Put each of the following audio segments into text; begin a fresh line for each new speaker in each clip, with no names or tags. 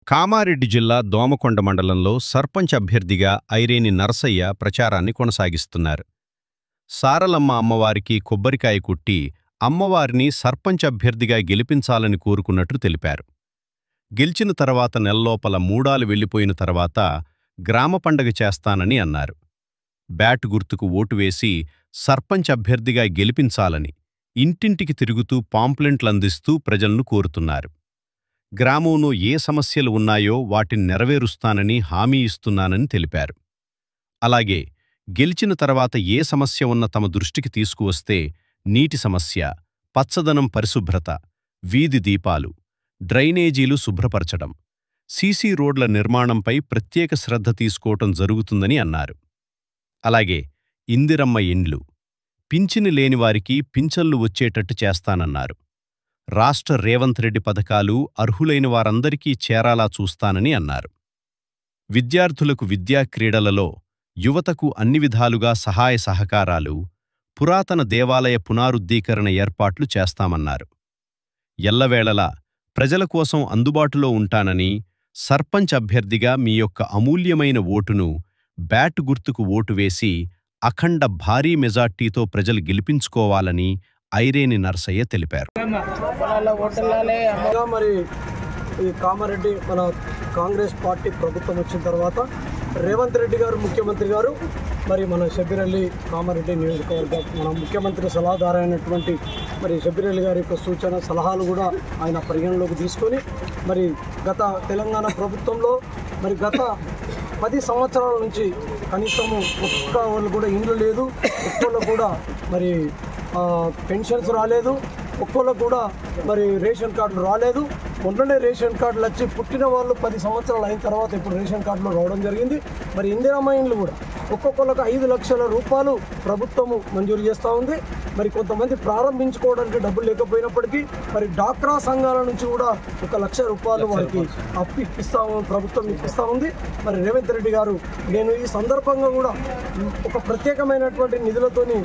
కామారెడ్డి జిల్లా దోమకొండ మండలంలో సర్పంచ్ అభ్యర్థిగా ఐరేని నరసయ్య ప్రచారాన్ని కొనసాగిస్తున్నారు. సారలమ్మ అమ్మవారికి కొబ్బరికాయ కొట్టి అమ్మవారిని సర్పంచ్ అభ్యర్థిగా గెలిపించాలని కోరుకున్నట్లు తెలిపారు. గెలిచిన తర్వాత నెల్లోపల మూడాలు వెళ్లిపోయిన తర్వాత గ్రామ పండగ చేస్తానని అన్నారు. బ్యాట్ గుర్తుకు ఓటు వేసి సర్పంచ్ అభ్యర్థిగా గెలిపించాలని ఇంటింటికి తిరుగుతూ పాంప్లెంట్లందిస్తూ ప్రజలను కోరుతున్నారు. గ్రామంలో ఏ సమస్యలు ఉన్నాయో వాటిని నెరవేరుస్తానని హామీ ఇస్తున్నానని తెలిపారు. అలాగే గెలిచిన తర్వాత ఏ సమస్య ఉన్న తమ దృష్టికి తీసుకువస్తే నీటి సమస్య, పచ్చదనం, పరిశుభ్రత, వీధి దీపాలు, డ్రైనేజీలు శుభ్రపరచడం, సీసీ రోడ్ల నిర్మాణంపై ప్రత్యేక శ్రద్ధ తీసుకోవటం జరుగుతుందని అన్నారు. అలాగే ఇందిరమ్మ ఇండ్లు, పింఛను లేనివారికి పింఛన్లు వచ్చేటట్టు చేస్తానన్నారు. రాష్ట్ర రేవంత్ రెడ్డి పథకాలు అర్హులైన వారందరికీ చేరాలా చూస్తానని అన్నారు. విద్యార్థులకు విద్యా క్రీడలలో, యువతకు అన్ని విధాలుగా సహాయ సహకారాలు, పురాతన దేవాలయ పునరుద్ధీకరణ ఏర్పాట్లు చేస్తామన్నారు. ఎల్లవేళలా ప్రజల కోసం అందుబాటులో ఉంటానని, సర్పంచ్ అభ్యర్థిగా మీ యొక్క అమూల్యమైన ఓటును బ్యాట్ గుర్తుకు ఓటు వేసి అఖండ భారీ మెజార్టీతో ప్రజలు గెలిపించుకోవాలని ఐరేని నరసయ్య తెలిపారు.
మరి ఈ కామారెడ్డి మన కాంగ్రెస్ పార్టీ ప్రభుత్వం వచ్చిన తర్వాత రేవంత్ రెడ్డి గారు ముఖ్యమంత్రి గారు మరి మన షబ్బీర్ కామారెడ్డి నియోజకవర్గం మన ముఖ్యమంత్రి సలహాదారు అయినటువంటి మరి షబ్బీర్ గారి యొక్క సూచన సలహాలు కూడా ఆయన పరిగణలోకి తీసుకొని మరి గత తెలంగాణ ప్రభుత్వంలో మరి గత 10 సంవత్సరాల నుంచి కనీసము ఒక్క వాళ్ళు కూడా ఇండ్లు లేదు, ఒక్కళ్ళు కూడా మరి పెన్షన్స్ రాలేదు, ఒక్కోళ్ళకు కూడా మరి రేషన్ కార్డులు రాలేదు. మొన్ననే రేషన్ కార్డులు వచ్చి పుట్టిన వాళ్ళు 10 సంవత్సరాలు అయిన తర్వాత ఇప్పుడు రేషన్ కార్డులు రావడం జరిగింది. మరి ఇందిరమ్మ ఇండ్లు కూడా ఒక్కొక్కళ్ళకు 5 లక్షల రూపాయలు ప్రభుత్వము మంజూరు చేస్తూ ఉంది. మరి కొంతమంది ప్రారంభించుకోవడానికి డబ్బులు లేకపోయినప్పటికీ మరి డాక్రా సంఘాల నుంచి కూడా 1 లక్ష రూపాయలు వారికి అప్పు ప్రభుత్వం ఇప్పిస్తూ ఉంది. మరి రేవంత్ రెడ్డి గారు నేను ఈ సందర్భంగా కూడా ఒక ప్రత్యేకమైనటువంటి నిధులతోని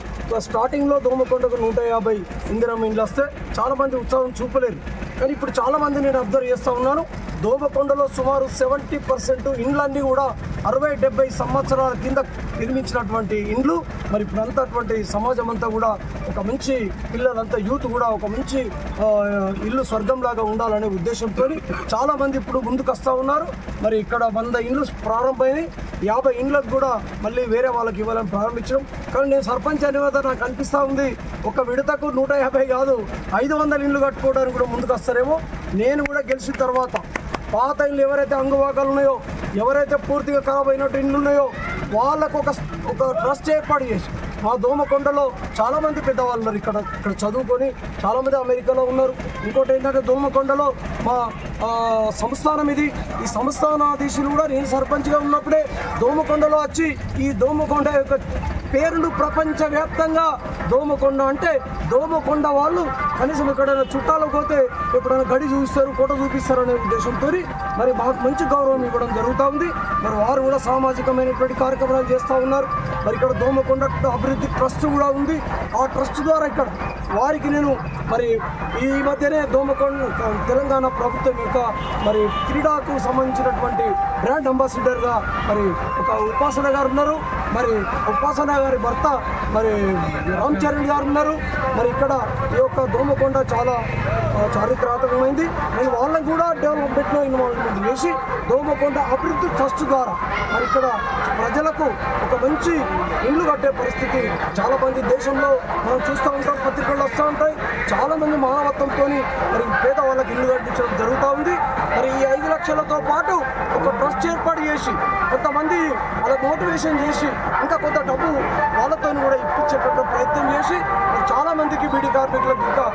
స్టార్టింగ్లో దోమకొండకు 150 ఇందిరమ్మ ఇండ్లు వస్తే చాలామంది ఉత్సాహం చూపలేరు. కానీ ఇప్పుడు చాలామంది నేను అబ్జర్వ్ చేస్తూ ఉన్నాను. దోమకొండలో సుమారు 70% ఇండ్లన్నీ కూడా 60-70 సంవత్సరాల కింద నిర్మించినటువంటి ఇండ్లు. మరి ఇప్పుడు అంతటువంటి సమాజం అంతా కూడా ఒక మంచి పిల్లలంతా యూత్ కూడా ఒక మంచి ఇల్లు స్వర్గంలాగా ఉండాలనే ఉద్దేశంతో చాలామంది ఇప్పుడు ముందుకు వస్తూ ఉన్నారు. మరి ఇక్కడ 100 ఇండ్లు ప్రారంభమైనాయి, 50 ఇండ్లకు కూడా మళ్ళీ వేరే వాళ్ళకి ఇవ్వాలని ప్రారంభించడం. కానీ నేను సర్పంచ్ అనేవారు నాకు అనిపిస్తూ ఉంది ఒక విడతకు 150 కాదు 500 ఇండ్లు కట్టుకోవడానికి కూడా ముందుకు వస్తారేమో. నేను కూడా గెలిచిన తర్వాత పాత ఇళ్ళు ఎవరైతే అంగవాగాలు ఉన్నాయో, ఎవరైతే పూర్తిగా ఖరాబ్ అయినట్టు ఇండ్లు ఉన్నాయో వాళ్ళకు ఒక ట్రస్ట్ ఏర్పాటు చేసి మా దోమకొండలో చాలామంది పెద్దవాళ్ళు ఉన్నారు. ఇక్కడ చదువుకొని చాలామంది అమెరికాలో ఉన్నారు. ఇంకోటి ఏంటంటే దోమకొండలో మా సంస్థానం ఇది. ఈ సంస్థానాధీశులు కూడా నేను సర్పంచ్గా ఉన్నప్పుడే దోమకొండలో వచ్చి ఈ దోమకొండ యొక్క పేరును ప్రపంచవ్యాప్తంగా దోమకొండ అంటే దోమకొండ వాళ్ళు కనీసం ఎక్కడైనా చుట్టాలకు పోతే ఎప్పుడైనా గడి చూపిస్తారు, ఫోటో చూపిస్తారు అనే ఉద్దేశంతో మరి మాకు మంచి గౌరవం ఇవ్వడం జరుగుతూ ఉంది. మరి వారు కూడా సామాజికమైనటువంటి కార్యక్రమాలు చేస్తూ ఉన్నారు. మరి ఇక్కడ దోమకొండ అభివృద్ధి ట్రస్ట్ కూడా ఉంది. ఆ ట్రస్ట్ ద్వారా ఇక్కడ వారికి నేను మరి ఈ మధ్యనే దోమకొండ తెలంగాణ ప్రభుత్వం యొక్క మరి క్రీడాకు సంబంధించినటువంటి బ్రాండ్ అంబాసిడర్గా మరి ఒక ఉపాసన గారు ఉన్నారు. మరి ఉపాసన గారి భర్త మరి రామ్ చరణ్ గారు ఉన్నారు. మరి ఇక్కడ ఈ యొక్క దోమకొండ చాలా చారిత్రాత్మకమైంది. నేను వాళ్ళని కూడా డెవలప్మెంట్లో ఇన్వాల్వ్మెంట్ చేసి దోమకొండ అభివృద్ధి ట్రస్ట్ ద్వారా మరి ఇక్కడ ప్రజలకు ఒక మంచి ఇల్లు కట్టే పరిస్థితి చాలామంది దేశంలో మనం చూస్తూ ఉంటాం, పత్రికల్లో వస్తూ ఉంటాయి. చాలామంది మానవత్వంతో మరి పేదవాళ్ళకి ఇల్లు కట్టించడం జరుగుతూ ఉంది. మరి ఈ 5 లక్షలతో పాటు ఒక ట్రస్ట్ ఏర్పాటు చేసి కొంతమంది వాళ్ళకి మోటివేషన్ చేసి ఇంకా కొంత డబ్బు వాళ్ళతో కూడా ఇప్పించేటట్టు ప్రయత్నం చేసి చాలామందికి బీడీ కార్మికులకు ఇంకా